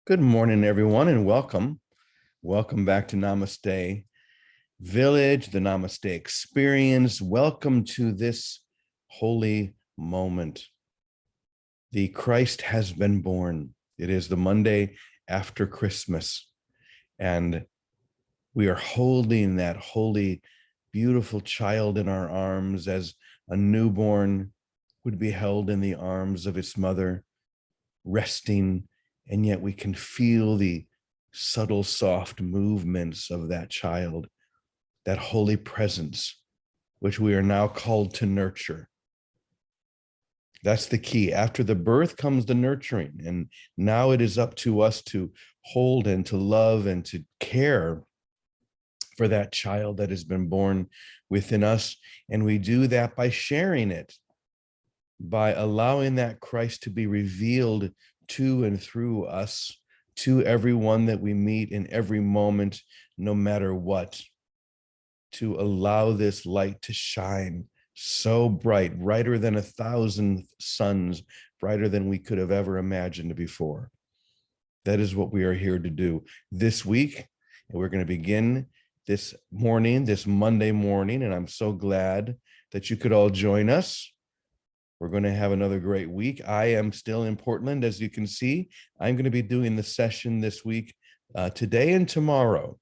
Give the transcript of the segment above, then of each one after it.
Good morning, everyone, and welcome. Welcome back to Namaste Village, the Namaste Experience. Welcome to this holy moment. The Christ has been born. It is the Monday after Christmas, and we are holding that holy, beautiful child in our arms as a newborn would be held in the arms of its mother, resting, and yet we can feel the subtle, soft movements of that child, that holy presence, which we are now called to nurture. That's the key. After the birth comes the nurturing, and now it is up to us to hold and to love and to care for that child that has been born within us. And we do that by sharing it, by allowing that Christ to be revealed to and through us, to everyone that we meet in every moment, no matter what, to allow this light to shine so bright, brighter than 1,000 suns, brighter than we could have ever imagined before. That is what we are here to do this week. And we're going to begin this morning, this Monday morning, and I'm so glad that you could all join us. We're going to have another great week. I am still in Portland, as you can see. I'm going to be doing the session this week, today and tomorrow.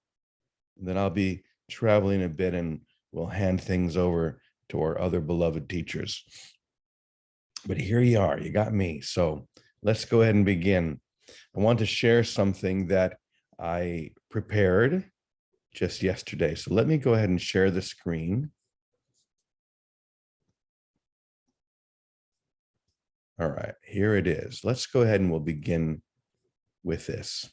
And then I'll be traveling a bit and we'll hand things over to our other beloved teachers. But here you are, you got me. So let's go ahead and begin. I want to share something that I prepared just yesterday. So let me go ahead and share the screen. All right, here it is. Let's go ahead and we'll begin with this.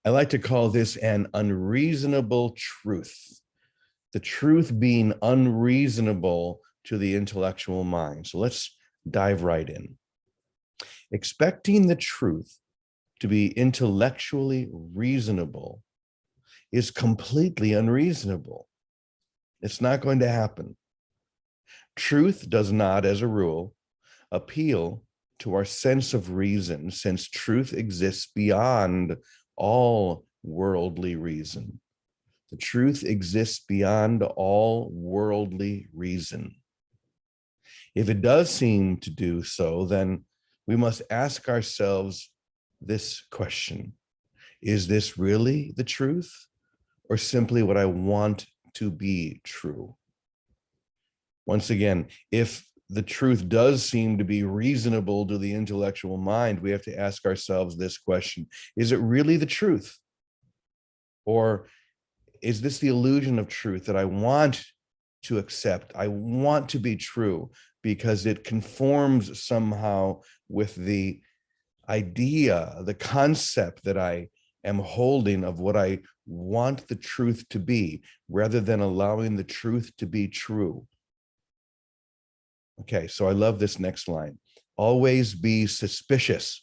I like to call this an unreasonable truth. The truth being unreasonable to the intellectual mind. So let's dive right in. Expecting the truth to be intellectually reasonable is completely unreasonable. It's not going to happen. Truth does not, as a rule, appeal to our sense of reason, since truth exists beyond all worldly reason. The truth exists beyond all worldly reason. If it does seem to do so, then we must ask ourselves this question: is this really the truth, or simply what I want to be true? Once again, if the truth does seem to be reasonable to the intellectual mind, we have to ask ourselves this question: is it really the truth? Or is this the illusion of truth that I want to accept? I want to be true because it conforms somehow with the idea, the concept that I am holding of what I want the truth to be, rather than allowing the truth to be true. Okay, so I love this next line. Always be suspicious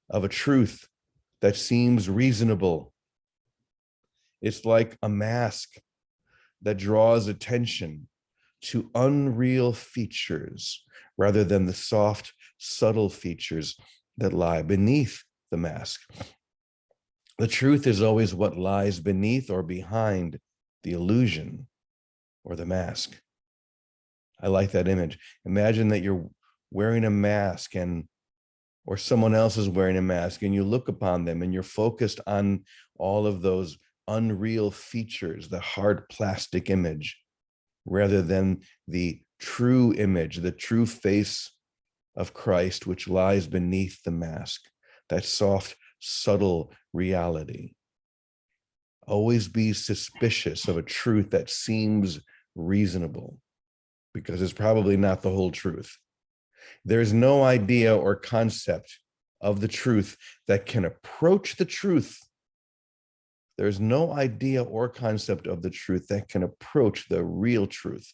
of a truth that seems reasonable. It's like a mask that draws attention to unreal features rather than the soft, subtle features that lie beneath the mask. The truth is always what lies beneath or behind the illusion or the mask. I like that image. Imagine that you're wearing a mask or someone else is wearing a mask, and you look upon them and you're focused on all of those unreal features, the hard plastic image, rather than the true image, the true face of Christ, which lies beneath the mask, that soft, subtle reality. Always be suspicious of a truth that seems reasonable, because it's probably not the whole truth. There's no idea or concept of the truth that can approach the truth. There's no idea or concept of the truth that can approach the real truth.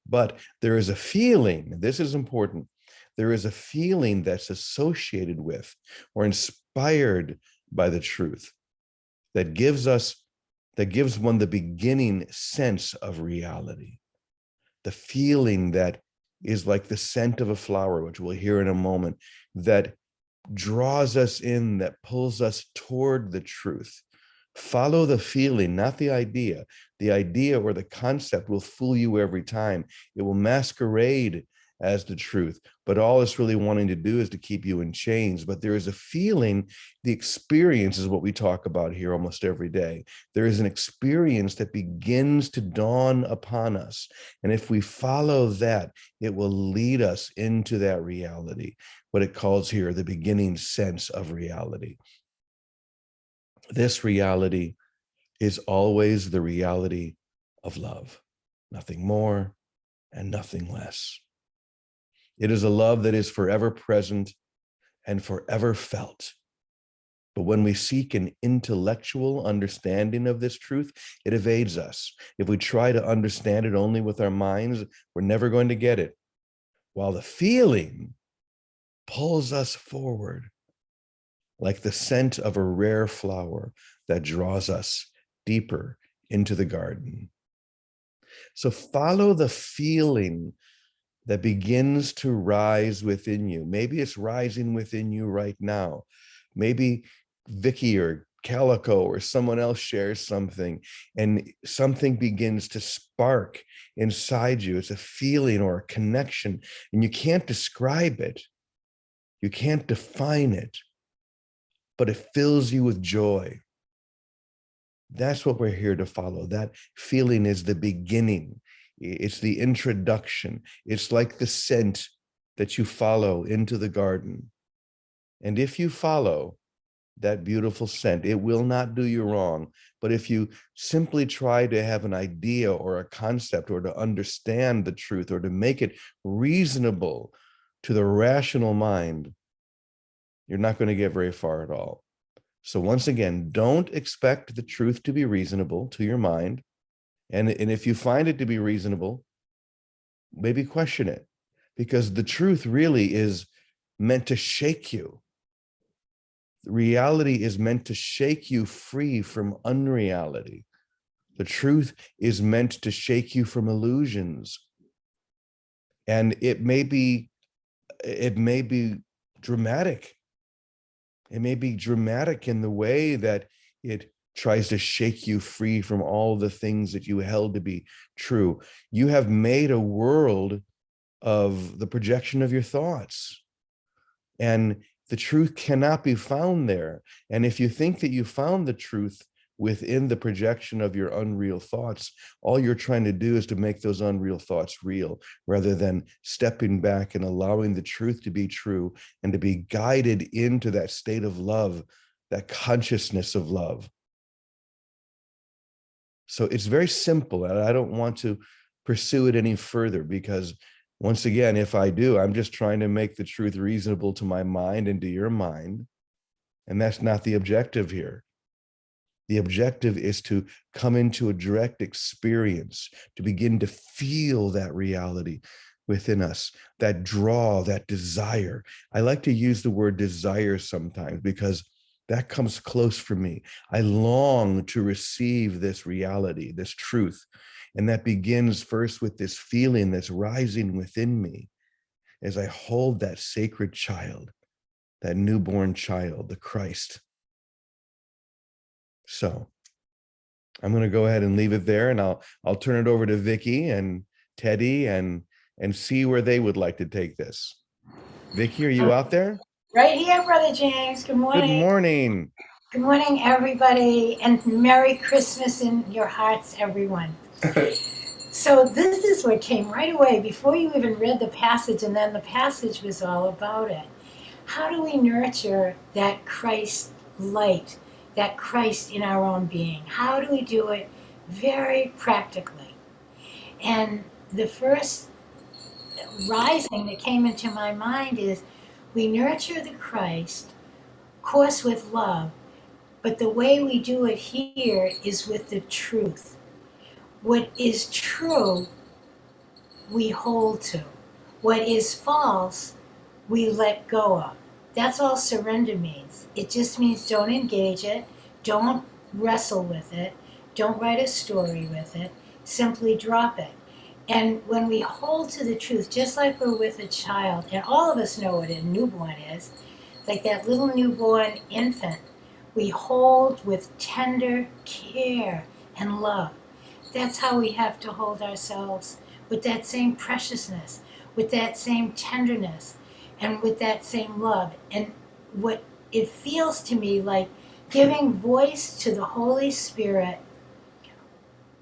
But there is a feeling, this is important, there is a feeling that's associated with or inspired by the truth that gives one the beginning sense of reality. The feeling that is like the scent of a flower, which we'll hear in a moment, that draws us in, that pulls us toward the truth. Follow the feeling, not the idea. The idea or the concept will fool you every time. It will masquerade as the truth, but all it's really wanting to do is to keep you in chains. But there is a feeling, the experience is what we talk about here almost every day. There is an experience that begins to dawn upon us. And if we follow that, it will lead us into that reality, what it calls here the beginning sense of reality. This reality is always the reality of love, nothing more and nothing less. It is a love that is forever present and forever felt. But when we seek an intellectual understanding of this truth, it evades us. If we try to understand it only with our minds, we're never going to get it. While the feeling pulls us forward, like the scent of a rare flower that draws us deeper into the garden. So follow the feeling that begins to rise within you. Maybe it's rising within you right now. Maybe Vicky or Calico or someone else shares something and something begins to spark inside you. It's a feeling or a connection, and you can't describe it. You can't define it, but it fills you with joy. That's what we're here to follow. That feeling is the beginning. It's the introduction. It's like the scent that you follow into the garden. And if you follow that beautiful scent, it will not do you wrong. But if you simply try to have an idea or a concept or to understand the truth or to make it reasonable to the rational mind, you're not going to get very far at all. So once again, don't expect the truth to be reasonable to your mind. And if you find it to be reasonable, maybe question it, because the truth really is meant to shake you. Reality is meant to shake you free from unreality. The truth is meant to shake you from illusions. And it may be dramatic. It may be dramatic in the way that it tries to shake you free from all the things that you held to be true. You have made a world of the projection of your thoughts, and the truth cannot be found there. And if you think that you found the truth within the projection of your unreal thoughts, all you're trying to do is to make those unreal thoughts real, rather than stepping back and allowing the truth to be true and to be guided into that state of love, that consciousness of love. So it's very simple, and I don't want to pursue it any further, because once again, if I do, I'm just trying to make the truth reasonable to my mind and to your mind. And that's not the objective here. The objective is to come into a direct experience, to begin to feel that reality within us, that draw, that desire. I like to use the word desire sometimes because that comes close for me. I long to receive this reality, this truth. And that begins first with this feeling that's rising within me as I hold that sacred child, that newborn child, the Christ. So I'm going to go ahead and leave it there, and I'll turn it over to Vicky and Teddy and see where they would like to take this. Vicky, are you out there? Right here, Brother James. Good morning. Good morning. Good morning, everybody, and Merry Christmas in your hearts, everyone. So this is what came right away before you even read the passage, and then the passage was all about it. How do we nurture that Christ light, that Christ in our own being? How do we do it very practically? And the first rising that came into my mind is we nurture the Christ, of course, with love, but the way we do it here is with the truth. What is true, we hold to. What is false, we let go of. That's all surrender means. It just means don't engage it, don't wrestle with it, don't write a story with it, simply drop it. And when we hold to the truth, just like we're with a child, and all of us know what a newborn is, like that little newborn infant. We hold with tender care and love. That's how we have to hold ourselves, with that same preciousness, with that same tenderness, and with that same love. And what it feels to me like giving voice to the Holy Spirit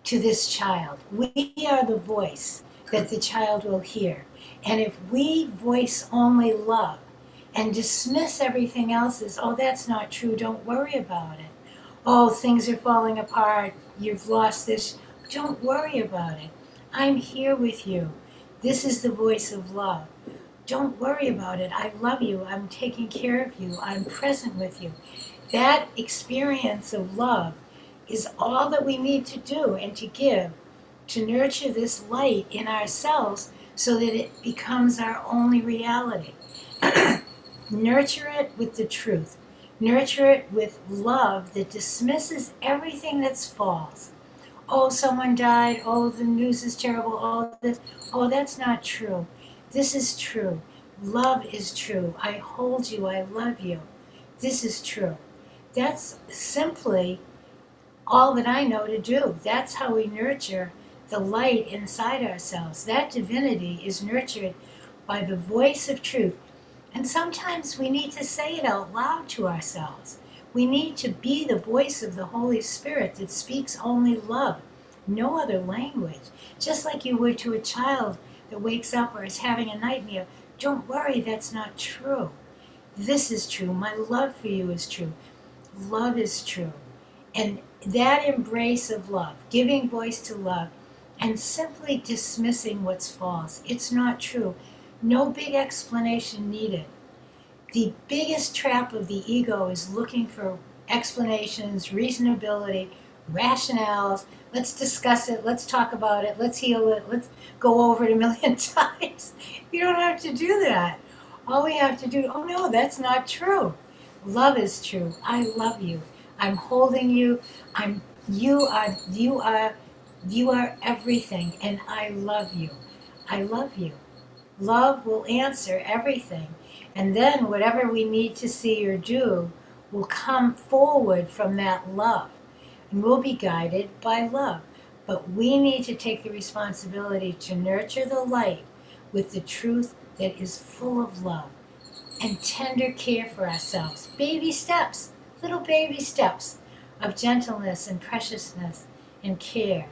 to this child. We are the voice that the child will hear. And if we voice only love and dismiss everything else as, oh, that's not true, don't worry about it. Oh, things are falling apart, you've lost this, don't worry about it. I'm here with you. This is the voice of love. Don't worry about it. I love you. I'm taking care of you. I'm present with you. That experience of love is all that we need to do and to give to nurture this light in ourselves so that it becomes our only reality. Nurture it with the truth. Nurture it with love that dismisses everything that's false. Oh, someone died. Oh, the news is terrible. Oh, this. Oh, that's not true. This is true. Love is true. I hold you. I love you. This is true. That's simply all that I know to do. That's how we nurture the light inside ourselves. That divinity is nurtured by the voice of truth. And sometimes we need to say it out loud to ourselves. We need to be the voice of the Holy Spirit that speaks only love, no other language. Just like you would to a child that wakes up or is having a nightmare. Don't worry, that's not true. This is true. My love for you is true. Love is true. And that embrace of love, giving voice to love, and simply dismissing what's false. It's not true. No big explanation needed. The biggest trap of the ego is looking for explanations, reasonability, rationales. Let's discuss it. Let's talk about it. Let's heal it. Let's go over it a million times. You don't have to do that. All we have to do, oh no, that's not true. Love is true. I love you. I'm holding you. I'm you are everything and I love you. I love you. Love will answer everything. And then whatever we need to see or do will come forward from that love. And we'll be guided by love. But we need to take the responsibility to nurture the light with the truth that is full of love and tender care for ourselves. Baby steps, little baby steps of gentleness and preciousness and care.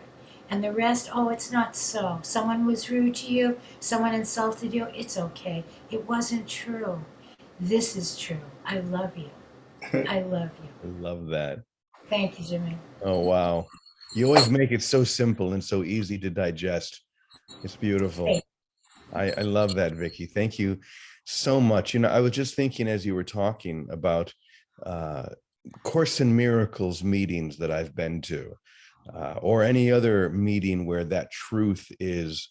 And the rest, oh, it's not so. Someone was rude to you, someone insulted you, it's okay. It wasn't true. This is true. I love you. I love you. I love that. Thank you, Jimmy. Oh, wow. You always make it so simple and so easy to digest. It's beautiful. Hey, I love that, Vicky. Thank you so much. You know, I was just thinking as you were talking about uh, Course in Miracles meetings that I've been to, or any other meeting where that truth is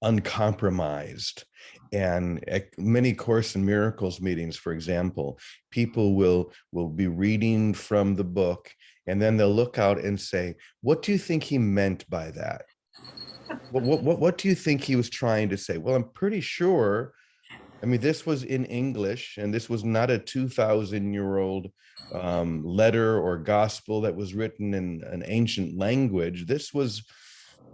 uncompromised. And at many Course in Miracles meetings, for example, people will be reading from the book, and then they'll look out and say, "What do you think he meant by that? What do you think he was trying to say?" Well, I'm pretty sure. I mean, this was in English, and this was not a 2,000-year-old letter or gospel that was written in an ancient language. This was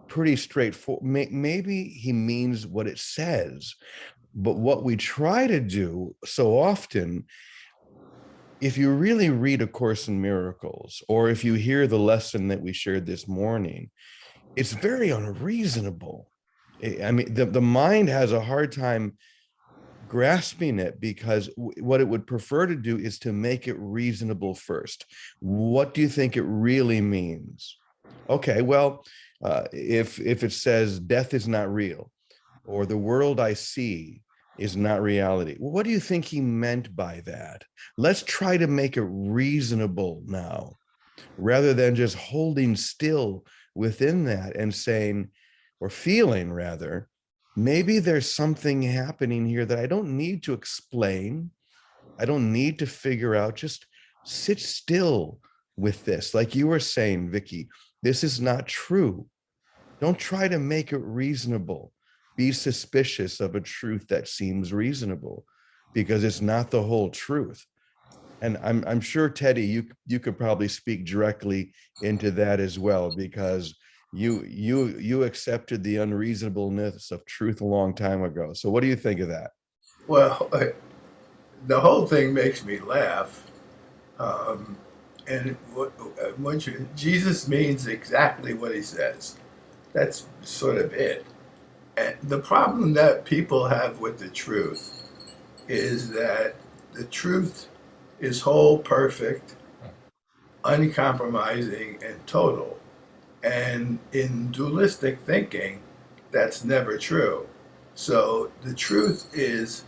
pretty straightforward. Maybe he means what it says, but what we try to do so often, if you really read A Course in Miracles, or if you hear the lesson that we shared this morning, it's very unreasonable. I mean, the mind has a hard time grasping it because what it would prefer to do is to make it reasonable first. What do you think it really means? Okay, well, if it says death is not real, or the world I see is not reality, well, what do you think he meant by that? Let's try to make it reasonable now, rather than just holding still within that and saying, or feeling rather, maybe there's something happening here that I don't need to explain. I don't need to figure out. Just sit still with this. Like you were saying, Vicky, this is not true. Don't try to make it reasonable. Be suspicious of a truth that seems reasonable. because it's not the whole truth. And I'm sure, Teddy, you could probably speak directly into that as well, because you accepted the unreasonableness of truth a long time ago. So what do you think of that? Well, the whole thing makes me laugh. Um, and Jesus means exactly what he says. That's sort of it. And the problem that people have with the truth is that the truth is whole, perfect, uncompromising, and total. And in dualistic thinking, that's never true. So the truth is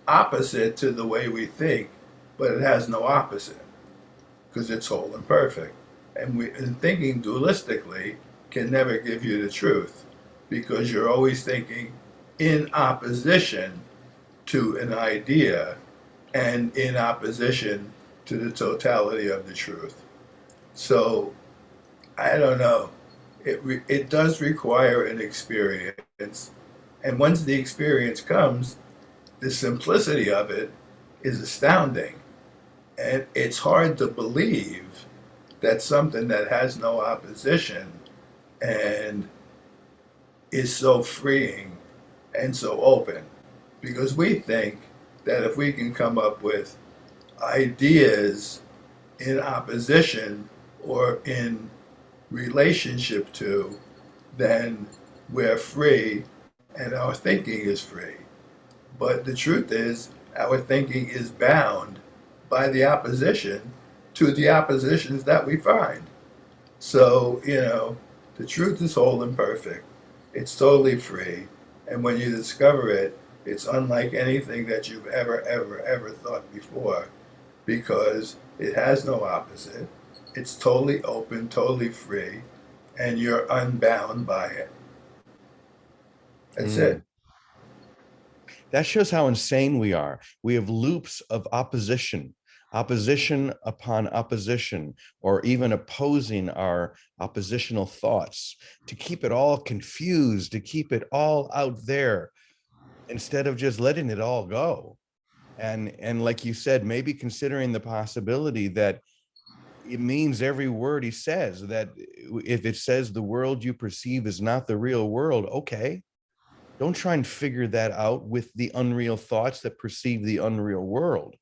opposite to the way we think, but it has no opposite because it's whole and perfect. And thinking dualistically can never give you the truth because you're always thinking in opposition to an idea and in opposition to the totality of the truth. So I don't know. It does require an experience, and once the experience comes, the simplicity of it is astounding, and it's hard to believe that something that has no opposition and is so freeing and so open, because we think that if we can come up with ideas in opposition or in relationship to, then we're free and our thinking is free. But the truth is, our thinking is bound by the opposition to the oppositions that we find. So, the truth is whole and perfect. It's totally free. And when you discover it, it's unlike anything that you've ever thought before because it has no opposite. It's totally open, totally free, and you're unbound by it. That's it. Mm. That shows how insane we are. We have loops of opposition, opposition upon opposition, or even opposing our oppositional thoughts to keep it all confused, to keep it all out there instead of just letting it all go. And like you said, maybe considering the possibility that it means every word he says, that if it says the world you perceive is not the real world, okay, don't try and figure that out with the unreal thoughts that perceive the unreal world.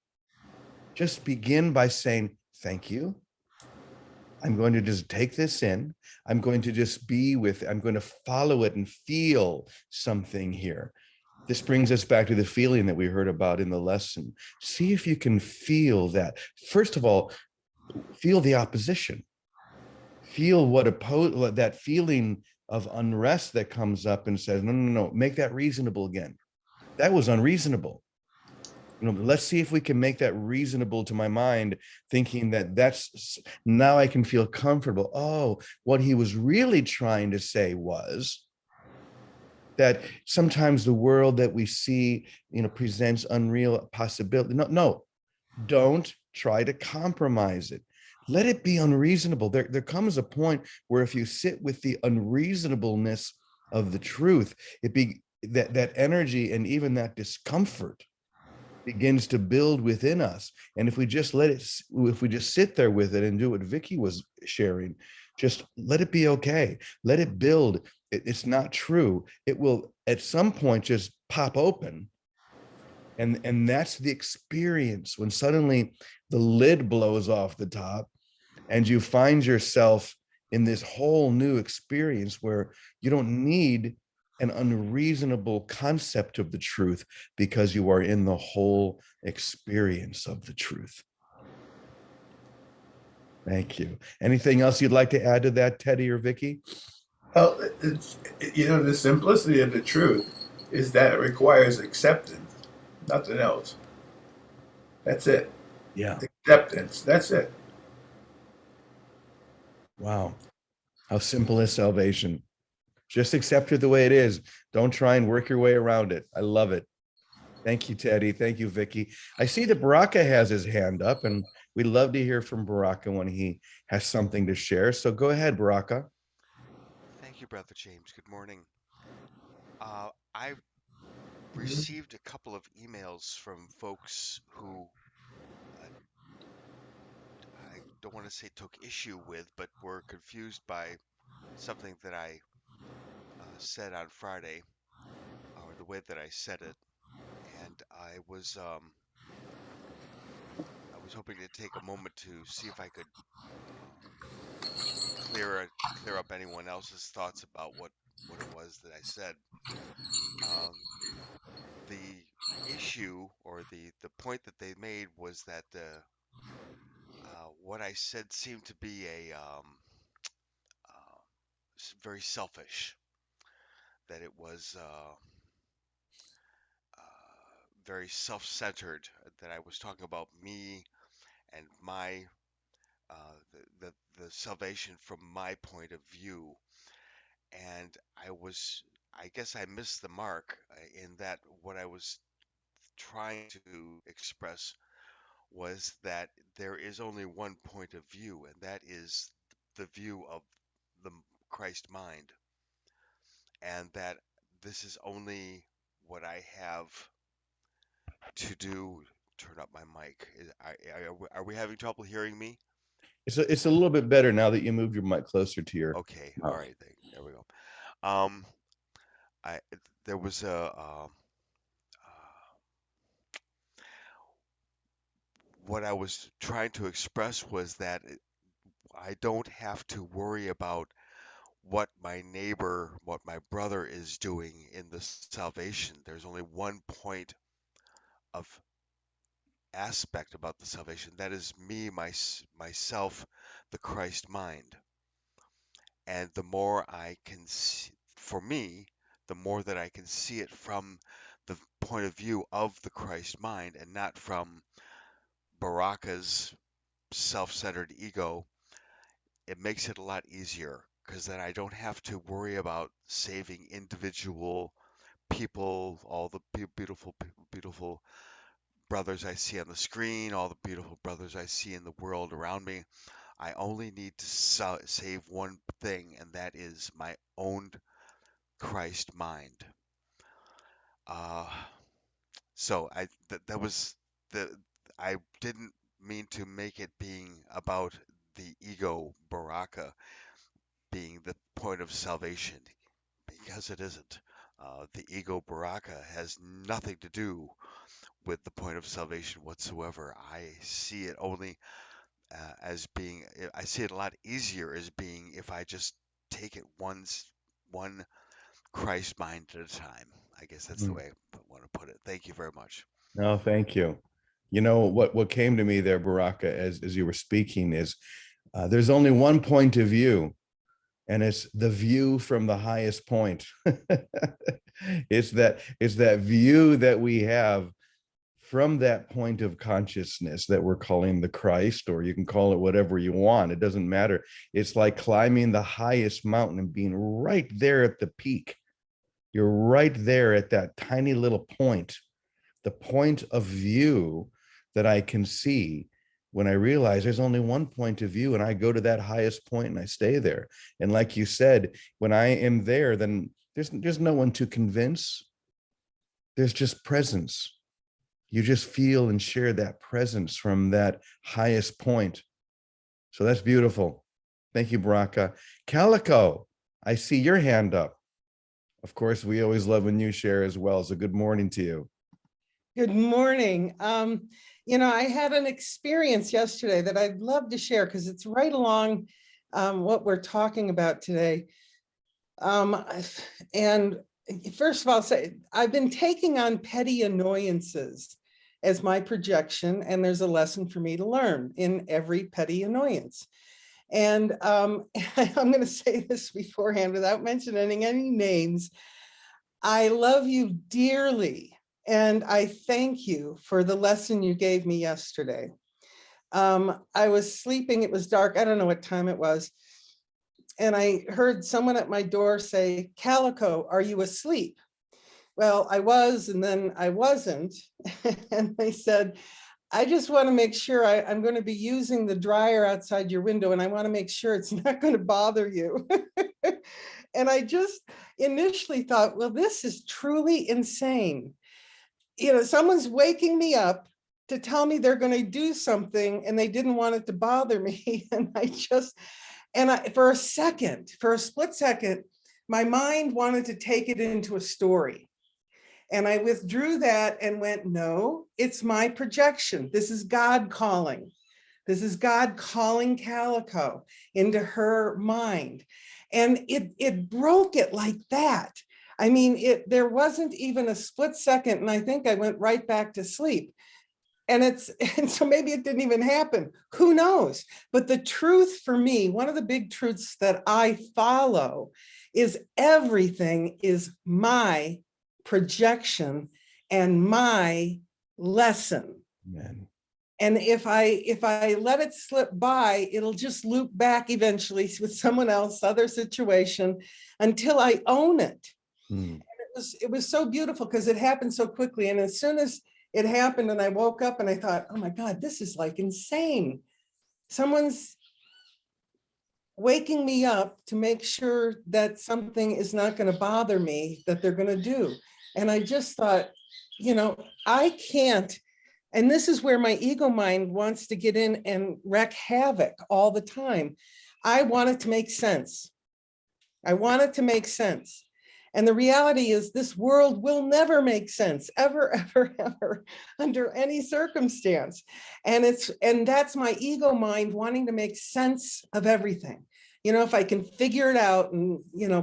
Just begin by saying, thank you. I'm going to just take this in. I'm going to just be with it. I'm going to follow it and feel something here. This brings us back to the feeling that we heard about in the lesson. See if you can feel that. First of all, feel the opposition. Feel what that feeling of unrest that comes up and says, no, make that reasonable again. That was unreasonable. Let's see if we can make that reasonable to my mind, thinking that that's now I can feel comfortable. Oh, what he was really trying to say was that sometimes the world that we see, presents unreal possibility. No, don't try to compromise it. Let it be unreasonable. There comes a point where if you sit with the unreasonableness of the truth, that energy and even that discomfort begins to build within us. And if we just sit there with it and do what Vicky was sharing, just let it be okay. Let it build. It's not true. It will at some point just pop open. And that's the experience when suddenly the lid blows off the top and you find yourself in this whole new experience where you don't need an unreasonable concept of the truth because you are in the whole experience of the truth. Thank you. Anything else you'd like to add to that, Teddy or Vicky? Well, the simplicity of the truth is that it requires acceptance, nothing else. That's it. Yeah. Acceptance. That's it. Wow. How simple is salvation? Just accept it the way it is. Don't try and work your way around it. I love it. Thank you, Teddy. Thank you, Vicky. I see that Baraka has his hand up, and we'd love to hear from Baraka when he has something to share. So go ahead, Baraka. Thank you, Brother James. Good morning. I received a couple of emails from folks who I don't want to say took issue with, but were confused by something that I said on Friday, or the way that I said it, and I was hoping to take a moment to see if I could clear up anyone else's thoughts about what it was that I said. The issue, or the point that they made, was that what I said seemed to be very selfish. That it was very self-centered. That I was talking about me and my the salvation from my point of view, and I guess I missed the mark in that what I was trying to express was that there is only one point of view, and that is the view of the Christ mind, and that this is only what I have to do. Turn up my mic. Are we having trouble hearing me? It's a little bit better now that you moved your mic closer to your Okay, all mouth. right, there we go. Um, I there was what I was trying to express was that I don't have to worry about what my neighbor, what my brother is doing in the salvation. There's only one point of aspect about the salvation. That is me, myself, the Christ mind. And the more I can see, for me, the more that I can see it from the point of view of the Christ mind and not from Baraka's self-centered ego, it makes it a lot easier because then I don't have to worry about saving individual people, all the beautiful, beautiful brothers I see on the screen, all the beautiful brothers I see in the world around me. I only need to save one thing, and that is my own Christ mind. Uh, so that was the I didn't mean to make it being about the ego Baraka being the point of salvation, because it isn't. The ego Baraka has nothing to do with the point of salvation whatsoever. I see it only as being, I see it a lot easier as being if I just take it one Christ mind at a time. I guess that's the way I want to put it. Thank you very much. No, thank you. You know what came to me there, Baraka, as you were speaking, is there's only one point of view, and it's the view from the highest point. It's that view that we have from that point of consciousness that we're calling the Christ, or you can call it whatever you want. It doesn't matter. It's like climbing the highest mountain and being right there at the peak. You're right there at that tiny little point, the point of view that I can see when I realize there's only one point of view, and I go to that highest point and I stay there. And like you said, when I am there, then there's no one to convince. There's just presence. You just feel and share that presence from that highest point. So that's beautiful. Thank you, Baraka. Calico, I see your hand up. Of course, we always love when you share as well. So good morning to you. Good morning. I had an experience yesterday that I'd love to share because it's right along what we're talking about today. And first of all, I've been taking on petty annoyances as my projection, and there's a lesson for me to learn in every petty annoyance. And I'm going to say this beforehand without mentioning any names. I love you dearly, and I thank you for the lesson you gave me yesterday. I was sleeping, it was dark, I don't know what time it was, and I heard someone at my door say, "Calico, are you asleep?" Well, I was, and then I wasn't. And they said, "I just want to make sure I'm going to be using the dryer outside your window, and I want to make sure it's not going to bother you." And I just initially thought, well, this is truly insane. someone's waking me up to tell me they're going to do something and they didn't want it to bother me. And for a split second, my mind wanted to take it into a story. And I withdrew that and went, no, it's my projection. This is God calling. This is God calling Calico into her mind. And it broke it like that. I mean, there wasn't even a split second, and I think I went right back to sleep. And so maybe it didn't even happen. Who knows? But the truth for me, one of the big truths that I follow is everything is my projection and my lesson. Amen. And if I let it slip by, it'll just loop back eventually with someone else, other situation, until I own it. Mm. It was so beautiful because it happened so quickly. And as soon as it happened and I woke up and I thought, oh my God, this is like insane. Someone's waking me up to make sure that something is not going to bother me, that they're going to do. And I just thought, I can't. And this is where my ego mind wants to get in and wreak havoc all the time. I want it to make sense. I want it to make sense. And the reality is this world will never make sense, ever, ever, ever, under any circumstance. And that's my ego mind wanting to make sense of everything. If I can figure it out and,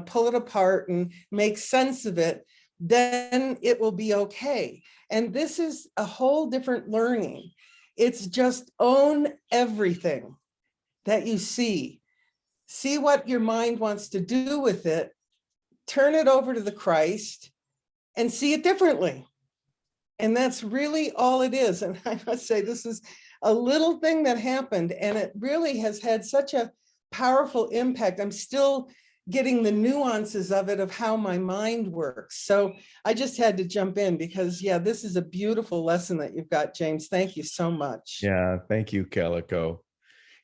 pull it apart and make sense of it, then it will be okay. And this is a whole different learning. It's just own everything that you see. See what your mind wants to do with it, turn it over to the Christ and see it differently. And that's really all it is. And I must say, this is a little thing that happened, and it really has had such a powerful impact. I'm still getting the nuances of it, of how my mind works. So I just had to jump in because, this is a beautiful lesson that you've got, James. Thank you so much. Yeah, thank you, Calico.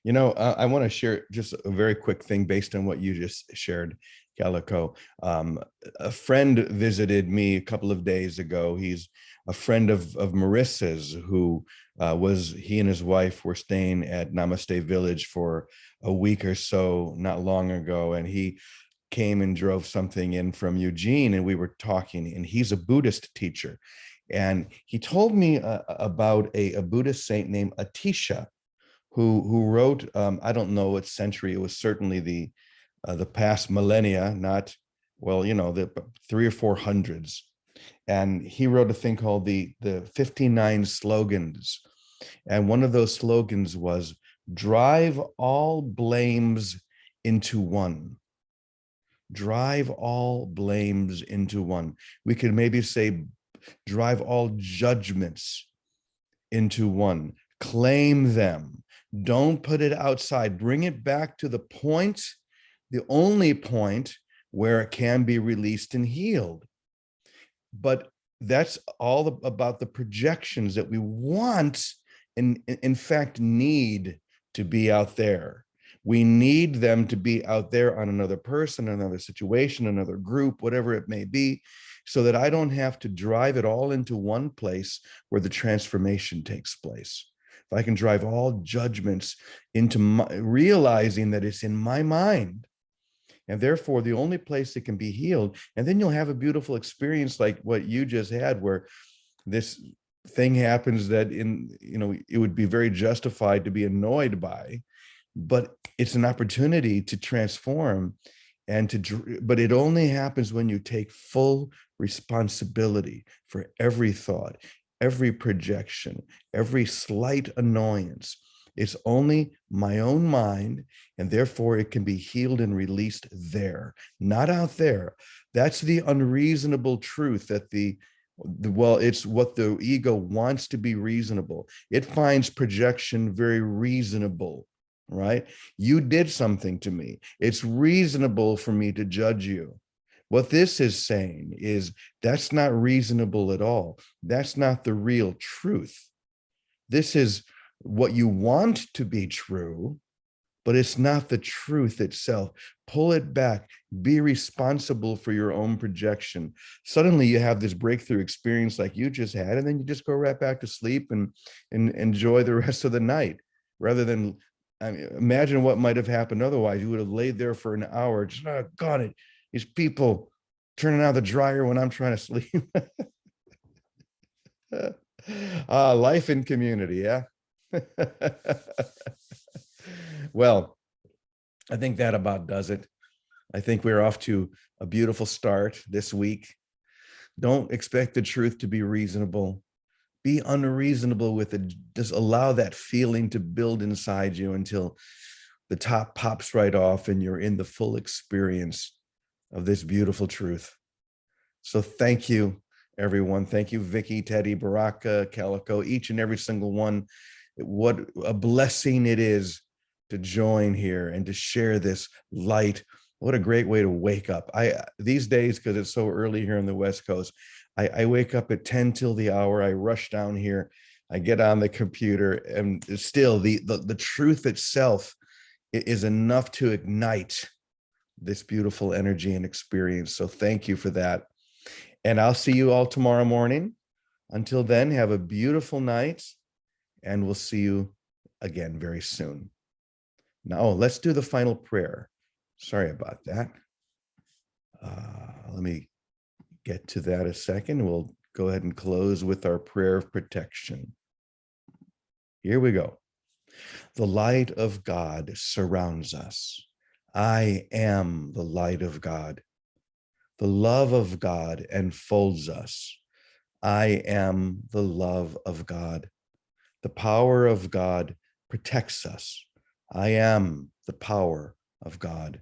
I want to share just a very quick thing based on what you just shared, Calico. A friend visited me a couple of days ago. He's a friend of Marissa's, who he and his wife were staying at Namaste Village for a week or so not long ago. And he came and drove something in from Eugene, and we were talking, and he's a Buddhist teacher. And he told me about a Buddhist saint named Atisha, who wrote, I don't know what century, it was certainly the past millennia, not, the 300s or 400s. And he wrote a thing called the 59 slogans. And one of those slogans was, drive all blames into one. Drive all blames into one. We could maybe say, drive all judgments into one. Claim them. Don't put it outside. Bring it back to the point, the only point where it can be released and healed. But that's all about the projections that we want and in fact need to be out there. We need them to be out there on another person, another situation, another group, whatever it may be, so that I don't have to drive it all into one place where the transformation takes place. If I can drive all judgments into realizing that it's in my mind, and therefore the only place it can be healed, and then you'll have a beautiful experience like what you just had, where this thing happens that it would be very justified to be annoyed by, but it's an opportunity to transform but it only happens when you take full responsibility for every thought, every projection, every slight annoyance. It's only my own mind, and therefore it can be healed and released there, not out there. That's the unreasonable truth that it's what the ego wants to be reasonable. It finds projection very reasonable, right? You did something to me. It's reasonable for me to judge you. What this is saying is that's not reasonable at all. That's not the real truth. This is what you want to be true, but it's not the truth itself. Pull it back, be responsible for your own projection. Suddenly you have this breakthrough experience like you just had, and then you just go right back to sleep and enjoy the rest of the night, rather than, I mean, imagine what might have happened otherwise. You would have laid there for an hour, just, oh, God, these people turning on the dryer when I'm trying to sleep. Life in community, yeah. Well, I think that about does it. I think we're off to a beautiful start this week. Don't expect the truth to be reasonable. Be unreasonable with it. Just allow that feeling to build inside you until the top pops right off and you're in the full experience of this beautiful truth. So thank you, everyone. Thank you, Vicky, Teddy, Baraka, Calico, each and every single one. What a blessing it is to join here and to share this light. What a great way to wake up. These days, because it's so early here on the West Coast, I wake up at 10 till the hour. I rush down here. I get on the computer, and still the truth itself is enough to ignite this beautiful energy and experience. So thank you for that. And I'll see you all tomorrow morning. Until then, have a beautiful night, and we'll see you again very soon. Now, let's do the final prayer. Sorry about that. Let me get to that a second. We'll go ahead and close with our prayer of protection. Here we go. The light of God surrounds us. I am the light of God. The love of God enfolds us. I am the love of God. The power of God protects us. I am the power of God.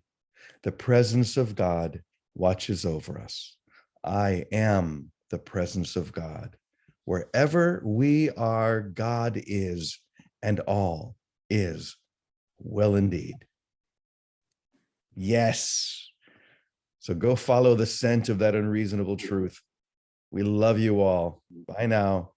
The presence of God watches over us. I am the presence of God. Wherever we are, God is, and all is well indeed. Yes. So go follow the scent of that unreasonable truth. We love you all. Bye now.